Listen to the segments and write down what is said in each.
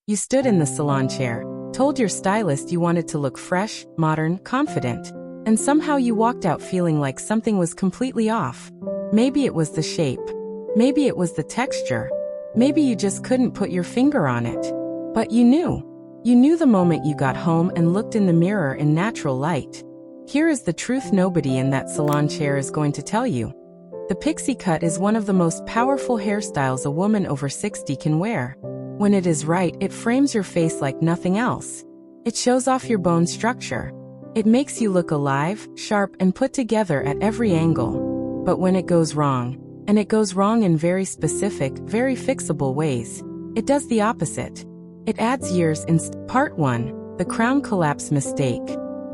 You stood in the salon chair, told your stylist you wanted to look fresh, modern, confident, and somehow you walked out feeling like something was completely off. Maybe it was the shape. Maybe it was the texture. Maybe you just couldn't put your finger on it. But you knew. You knew the moment you got home and looked in the mirror in natural light. Here is the truth nobody in that salon chair is going to tell you. The pixie cut is one of the most powerful hairstyles a woman over 60 can wear. When it is right, it frames your face like nothing else. It shows off your bone structure. It makes you look alive, sharp, and put together at every angle. But when it goes wrong, and it goes wrong in very specific, very fixable ways, it does the opposite. It adds years in Part 1, the crown collapse mistake.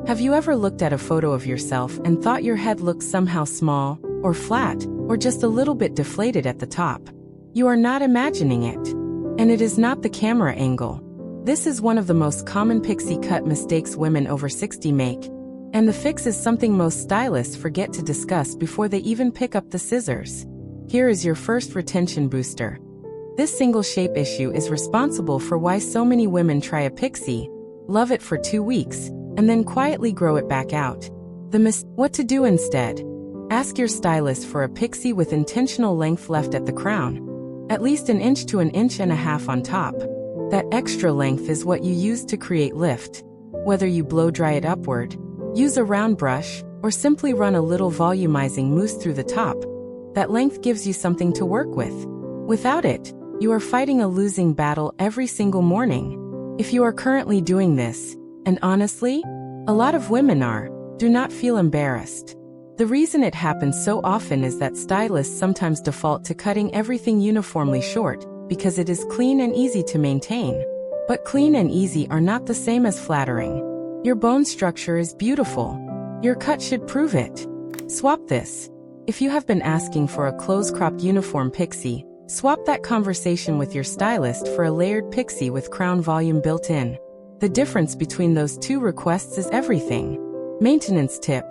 Have you ever looked at a photo of yourself and thought your head looked somehow small, or flat, or just a little bit deflated at the top? You are not imagining it. And it is not the camera angle. This is one of the most common pixie cut mistakes women over 60 make. And the fix is something most stylists forget to discuss before they even pick up the scissors. Here is your first retention booster. This single shape issue is responsible for why so many women try a pixie, love it for 2 weeks, and then quietly grow it back out. What to do instead? Ask your stylist for a pixie with intentional length left at the crown. At least 1 inch to 1.5 inches on top. That extra length is what you use to create lift. Whether you blow dry it upward, use a round brush, or simply run a little volumizing mousse through the top, that length gives you something to work with. Without it, you are fighting a losing battle every single morning. If you are currently doing this, and honestly, a lot of women are, do not feel embarrassed. The reason it happens so often is that stylists sometimes default to cutting everything uniformly short, because it is clean and easy to maintain. But clean and easy are not the same as flattering. Your bone structure is beautiful. Your cut should prove it. Swap this. If you have been asking for a close-cropped uniform pixie, swap that conversation with your stylist for a layered pixie with crown volume built in. The difference between those two requests is everything. Maintenance tip.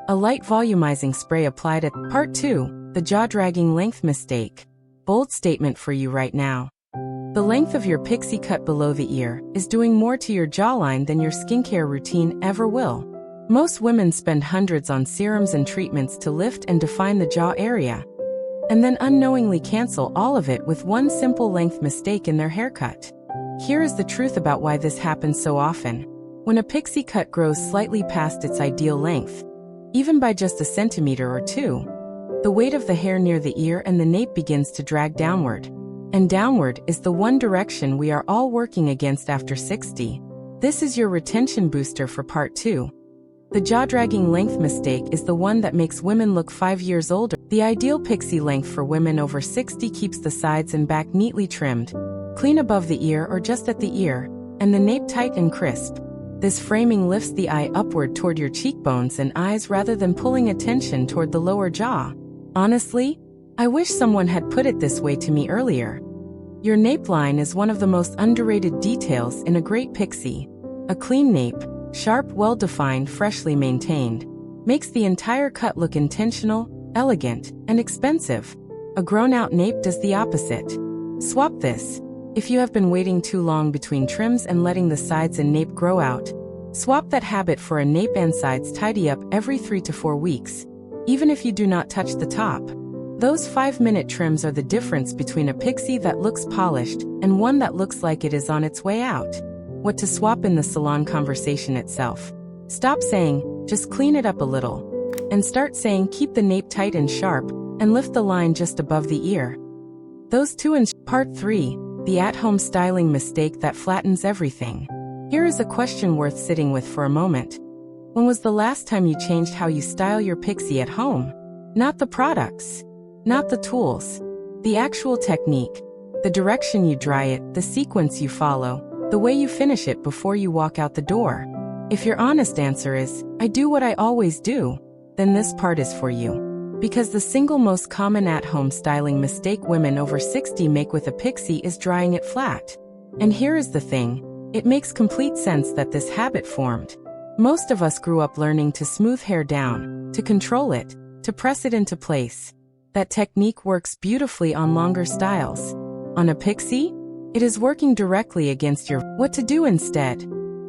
A light volumizing spray applied at Part 2, the jaw-dragging length mistake. Bold statement for you right now. The length of your pixie cut below the ear is doing more to your jawline than your skincare routine ever will. Most women spend hundreds on serums and treatments to lift and define the jaw area, and then unknowingly cancel all of it with one simple length mistake in their haircut. Here is the truth about why this happens so often. When a pixie cut grows slightly past its ideal length, even by just 1 centimeter or 2, the weight of the hair near the ear and the nape begins to drag downward. And downward is the one direction we are all working against after 60. This is your retention booster for Part 2. The jaw-dragging length mistake is the one that makes women look 5 years older. The ideal pixie length for women over 60 keeps the sides and back neatly trimmed, clean above the ear or just at the ear, and the nape tight and crisp. This framing lifts the eye upward toward your cheekbones and eyes rather than pulling attention toward the lower jaw. Honestly, I wish someone had put it this way to me earlier. Your nape line is one of the most underrated details in a great pixie. A clean nape, sharp, well-defined, freshly maintained, makes the entire cut look intentional, elegant, and expensive. A grown-out nape does the opposite. Swap this. If you have been waiting too long between trims and letting the sides and nape grow out, swap that habit for a nape and sides tidy up every 3 to 4 weeks, even if you do not touch the top. Those 5-minute trims are the difference between a pixie that looks polished and one that looks like it is on its way out. What to swap in the salon conversation itself. Stop saying, just clean it up a little, and start saying keep the nape tight and sharp, and lift the line just above the ear. Those two in Part 3, the at-home styling mistake that flattens everything. Here is a question worth sitting with for a moment. When was the last time you changed how you style your pixie at home? Not the products, not the tools, the actual technique, the direction you dry it, the sequence you follow, the way you finish it before you walk out the door. If your honest answer is, I do what I always do, then this part is for you. Because the single most common at-home styling mistake women over 60 make with a pixie is drying it flat. And here is the thing, it makes complete sense that this habit formed. Most of us grew up learning to smooth hair down, to control it, to press it into place. That technique works beautifully on longer styles. On a pixie, It is working directly against your what to do instead.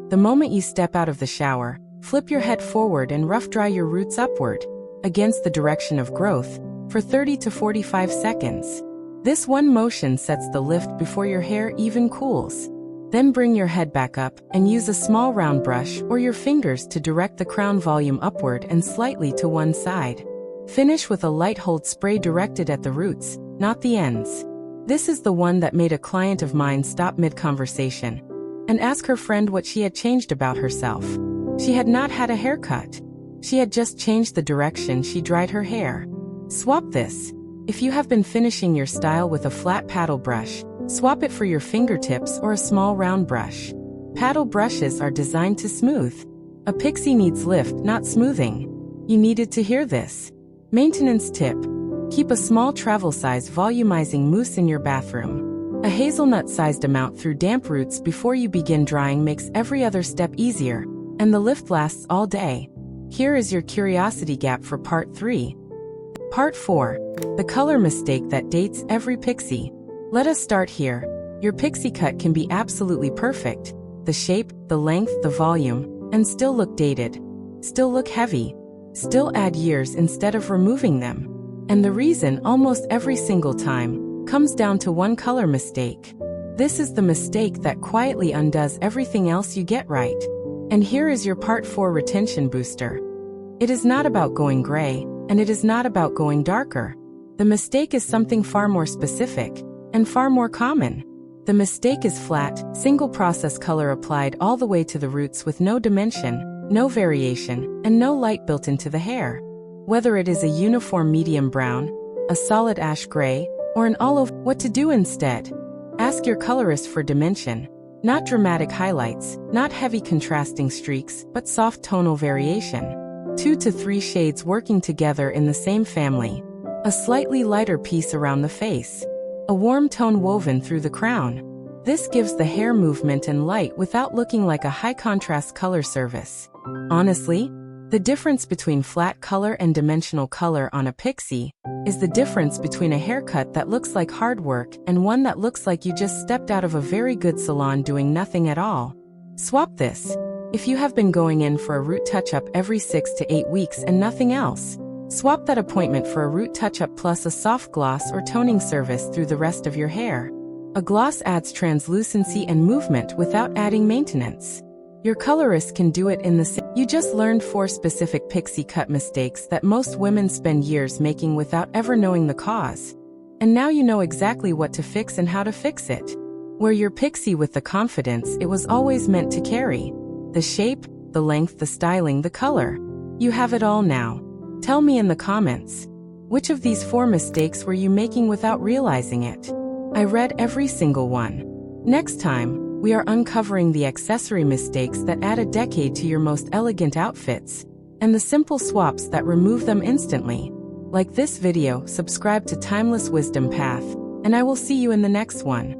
The moment you step out of the shower, flip your head forward and rough dry your roots upward, against the direction of growth, for 30 to 45 seconds. This one motion sets the lift before your hair even cools. Then bring your head back up and use a small round brush or your fingers to direct the crown volume upward and slightly to one side. Finish with a light hold spray directed at the roots, not the ends. This is the one that made a client of mine stop mid-conversation and ask her friend what she had changed about herself. She had not had a haircut. She had just changed the direction she dried her hair. Swap this. If you have been finishing your style with a flat paddle brush, swap it for your fingertips or a small round brush. Paddle brushes are designed to smooth. A pixie needs lift, not smoothing. You needed to hear this. Maintenance tip. Keep a small travel-size volumizing mousse in your bathroom. A hazelnut-sized amount through damp roots before you begin drying makes every other step easier, and the lift lasts all day. Here is your curiosity gap for part 3. Part 4. The color mistake that dates every pixie. Let us start here. Your pixie cut can be absolutely perfect. The shape, the length, the volume, and still look dated. Still look heavy. Still add years instead of removing them. And the reason almost every single time comes down to one color mistake. This is the mistake that quietly undoes everything else you get right. And here is your part 4 retention booster. It is not about going gray, and it is not about going darker. The mistake is something far more specific and far more common. The mistake is flat, single process color applied all the way to the roots with no dimension, no variation, and no light built into the hair. Whether it is a uniform medium brown, a solid ash gray, or an olive, what to do instead? Ask your colorist for dimension. Not dramatic highlights, not heavy contrasting streaks, but soft tonal variation. 2 to 3 shades working together in the same family. A slightly lighter piece around the face. A warm tone woven through the crown. This gives the hair movement and light without looking like a high-contrast color service. Honestly, the difference between flat color and dimensional color on a pixie is the difference between a haircut that looks like hard work and one that looks like you just stepped out of a very good salon doing nothing at all. Swap this. If you have been going in for a root touch-up every 6 to 8 weeks and nothing else, swap that appointment for a root touch-up plus a soft gloss or toning service through the rest of your hair. A gloss adds translucency and movement without adding maintenance. Your colorist can do it in the same. You just learned 4 specific pixie cut mistakes that most women spend years making without ever knowing the cause. And now you know exactly what to fix and how to fix it. Wear your pixie with the confidence it was always meant to carry. The shape, the length, the styling, the color. You have it all now. Tell me in the comments. Which of these 4 mistakes were you making without realizing it? I read every single one. Next time, we are uncovering the accessory mistakes that add a decade to your most elegant outfits, and the simple swaps that remove them instantly. Like this video, subscribe to Timeless Wisdom Path, and I will see you in the next one.